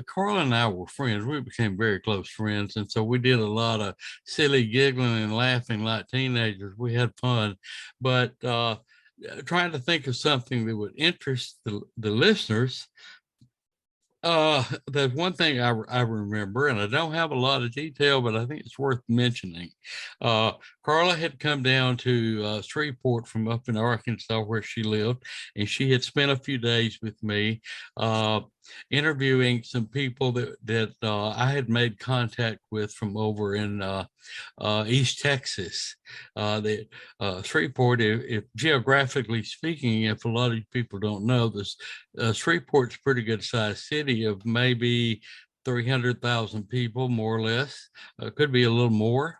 Karla and I were friends. We became very close friends. And so we did a lot of silly giggling and laughing like teenagers. We had fun. But trying to think of something that would interest the listeners, there's one thing I remember, and I don't have a lot of detail, but I think it's worth mentioning. Uh, Karla had come down to Shreveport from up in Arkansas where she lived, and she had spent a few days with me uh, interviewing some people that I had made contact with from over in East Texas. That Shreveport, if geographically speaking, if a lot of people don't know this, Shreveport's a pretty good sized city of maybe 300,000 people, more or less. Could be a little more.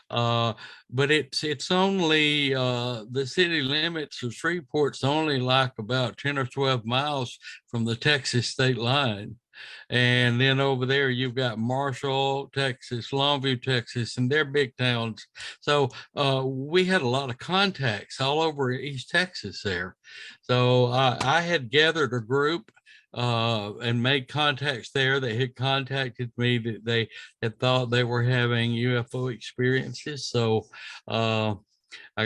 Uh, but it's only the city limits of Shreveport's only like about 10 or 12 miles from the Texas state line. And then over there, you've got Marshall, Texas, Longview, Texas, and they're big towns. So we had a lot of contacts all over East Texas there. So I had gathered a group and made contacts there. They had contacted me that they had thought they were having UFO experiences. So I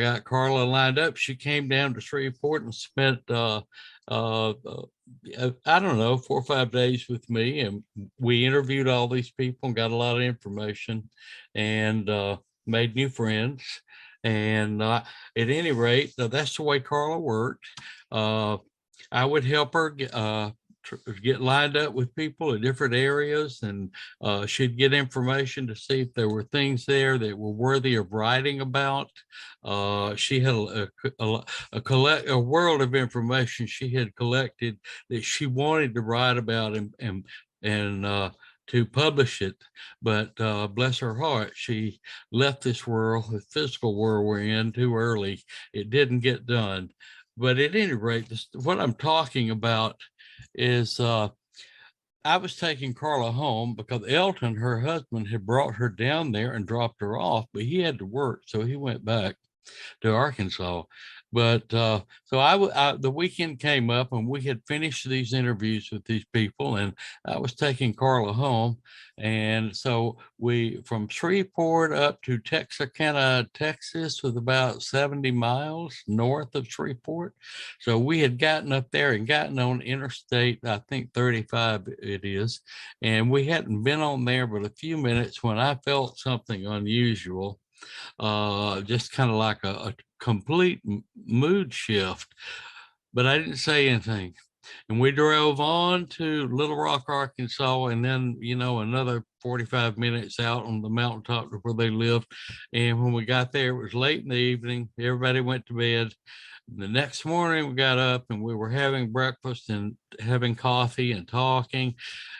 got Karla lined up. She came down to Shreveport and spent uh, I don't know, 4 or 5 days with me, and we interviewed all these people and got a lot of information, and made new friends. And at any rate, that's the way Karla worked. Uh, I would help her get lined up with people in different areas, and she'd get information to see if there were things there that were worthy of writing about. She had a world of information she had collected that she wanted to write about and to publish it. But bless her heart, she left this world, the physical world we're in, too early. It didn't get done. But at any rate, what I'm talking about is I was taking Karla home because Elton, her husband, had brought her down there and dropped her off, but he had to work, so he went back to Arkansas. But the weekend came up and we had finished these interviews with these people, and I was taking Karla home. And so we from Shreveport up to Texarkana, Texas, was about 70 miles north of Shreveport. So we had gotten up there and gotten on Interstate, I think 35 it is, and we hadn't been on there but a few minutes when I felt something unusual, just kind of like a complete mood shift. But I didn't say anything. And we drove on to Little Rock, Arkansas, and then, another 45 minutes out on the mountaintop to where they lived. And when we got there, it was late in the evening. Everybody went to bed. The next morning, we got up and we were having breakfast and having coffee and talking.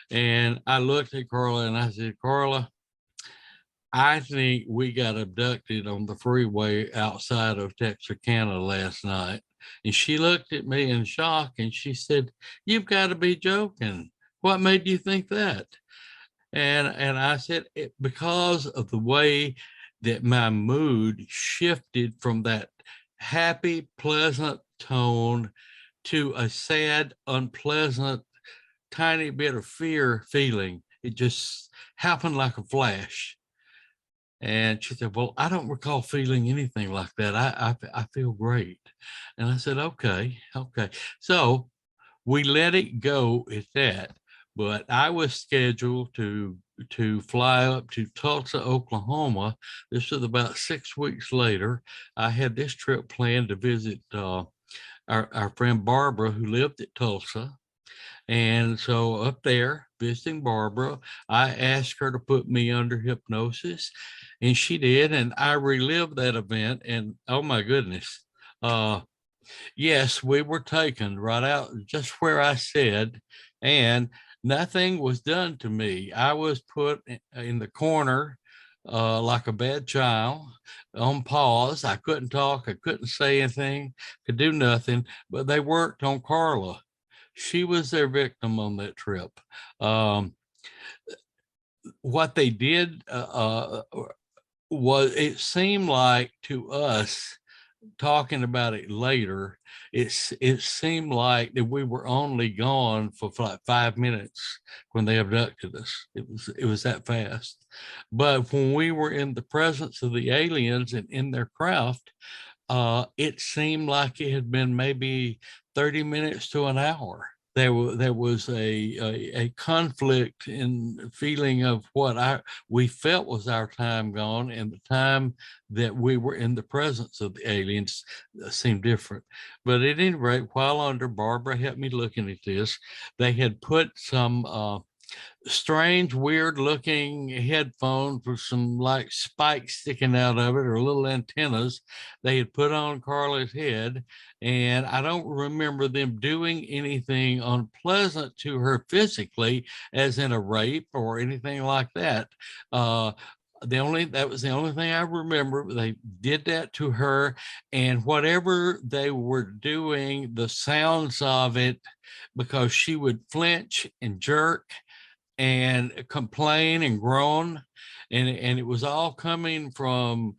And I looked at Karla and I said, Karla, I think we got abducted on the freeway outside of Texarkana last night. And she looked at me in shock and she said, You've got to be joking. What made you think that? And I said, Because of the way that my mood shifted from that happy, pleasant tone to a sad, unpleasant, tiny bit of fear feeling. It just happened like a flash. And she said, Well, I don't recall feeling anything like that. I feel great. And I said, Okay, okay. So we let it go at that. But I was scheduled to fly up to Tulsa, Oklahoma. This was about 6 weeks later. I had this trip planned to visit our friend Barbara, who lived at Tulsa. And so up there visiting Barbara, I asked her to put me under hypnosis, and she did. And I relived that event. And oh my goodness, uh, yes, we were taken right out just where I said, and nothing was done to me. I was put in the corner like a bad child on pause. I couldn't talk, I couldn't say anything, could do nothing, but they worked on Karla. She was their victim on that trip. Um, what they did was, it seemed like to us talking about it later, it seemed like that we were only gone for like 5 minutes when they abducted us. It was that fast. But when we were in the presence of the aliens and in their craft, it seemed like it had been maybe 30 minutes to an hour. There was a conflict in feeling of what we felt was our time gone, and the time that we were in the presence of the aliens seemed different. But at any rate, while under, Barbara helped me looking at this. They had put some strange, weird looking headphones with some like spikes sticking out of it, or little antennas they had put on Karla's head. And I don't remember them doing anything unpleasant to her physically, as in a rape or anything like that. Uh, that was the only thing I remember. They did that to her, and whatever they were doing, the sounds of it, because she would flinch and jerk and complain and groan, and it was all coming from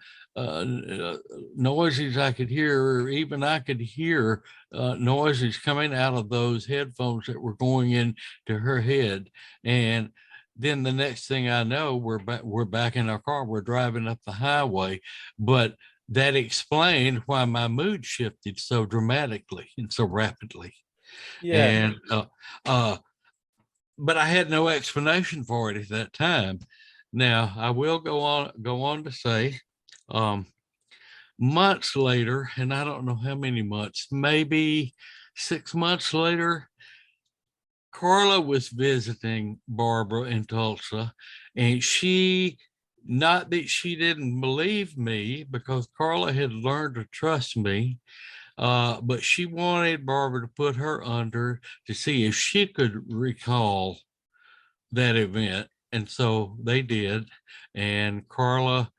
noises I could hear, or even I could hear noises coming out of those headphones that were going into her head. And then the next thing I know, we're back in our car, we're driving up the highway. But that explained why my mood shifted so dramatically and so rapidly. Yeah. And but I had no explanation for it at that time. Now I will go on to say, um, months later, and I don't know how many months, maybe 6 months later, Karla was visiting Barbara in Tulsa, and not that she didn't believe me, because Karla had learned to trust me, but she wanted Barbara to put her under to see if she could recall that event. And so they did. And Karla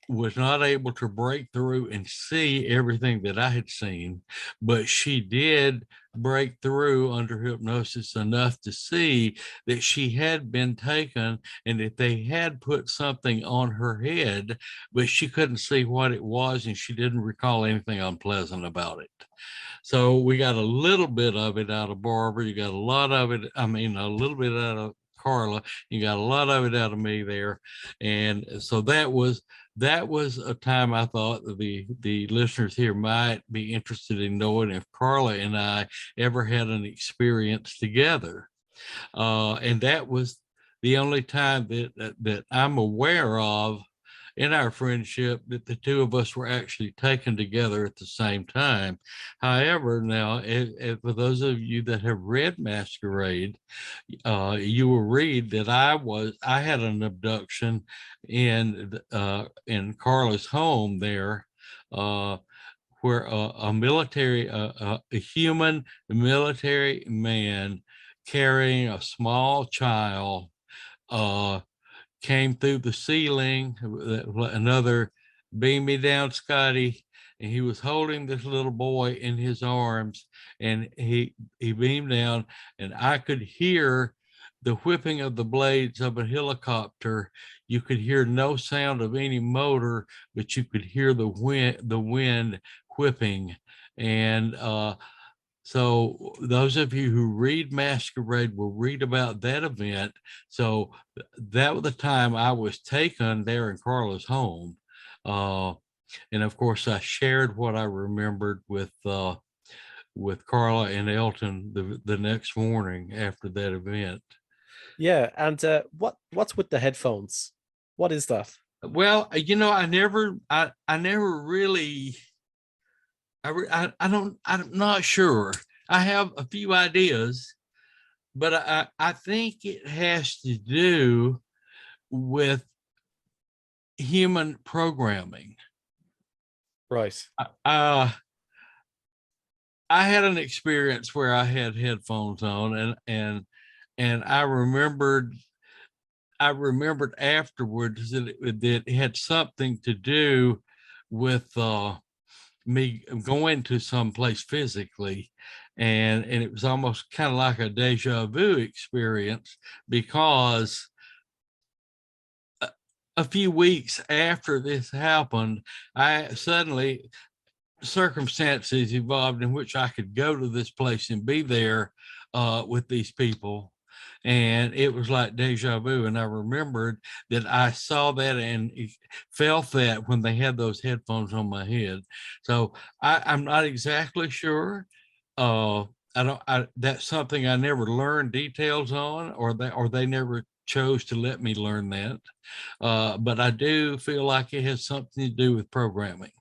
was not able to break through and see everything that I had seen, but she did break through under hypnosis enough to see that she had been taken and that they had put something on her head, but she couldn't see what it was, and she didn't recall anything unpleasant about it. So we got a little bit of it out of Barbara. You got a lot of it. I mean, a little bit out of Karla. You got a lot of it out of me there. And so that was a time I thought that the listeners here might be interested in knowing if Karla and I ever had an experience together. And that was the only time that I'm aware of in our friendship that the two of us were actually taken together at the same time. However, now, for those of you that have read Masquerade, you will read that I had an abduction in Karla's home there. Where a human military man carrying a small child uh, came through the ceiling. Another beam me down, Scotty. And he was holding this little boy in his arms, and he beamed down, and I could hear the whipping of the blades of a helicopter. You could hear no sound of any motor, but you could hear the wind whipping. And so those of you who read Masquerade will read about that event. So that was the time I was taken there in Karla's home. Uh, and of course, I shared what I remembered with Karla and Elton the next morning after that event. Yeah. And what's with the headphones? What is that? Well, I never really, I don't, I'm not sure. I have a few ideas, but I think it has to do with human programming. Right. Uh, I had an experience where I had headphones on, and I remembered afterwards that it had something to do with me going to some place physically, and it was almost kind of like a deja vu experience, because a few weeks after this happened, I suddenly circumstances evolved in which I could go to this place and be there with these people. And it was like deja vu. And I remembered that I saw that and felt that when they had those headphones on my head. So I'm not exactly sure. Uh, I don't. That's something I never learned details on, or they never chose to let me learn that. But I do feel like it has something to do with programming.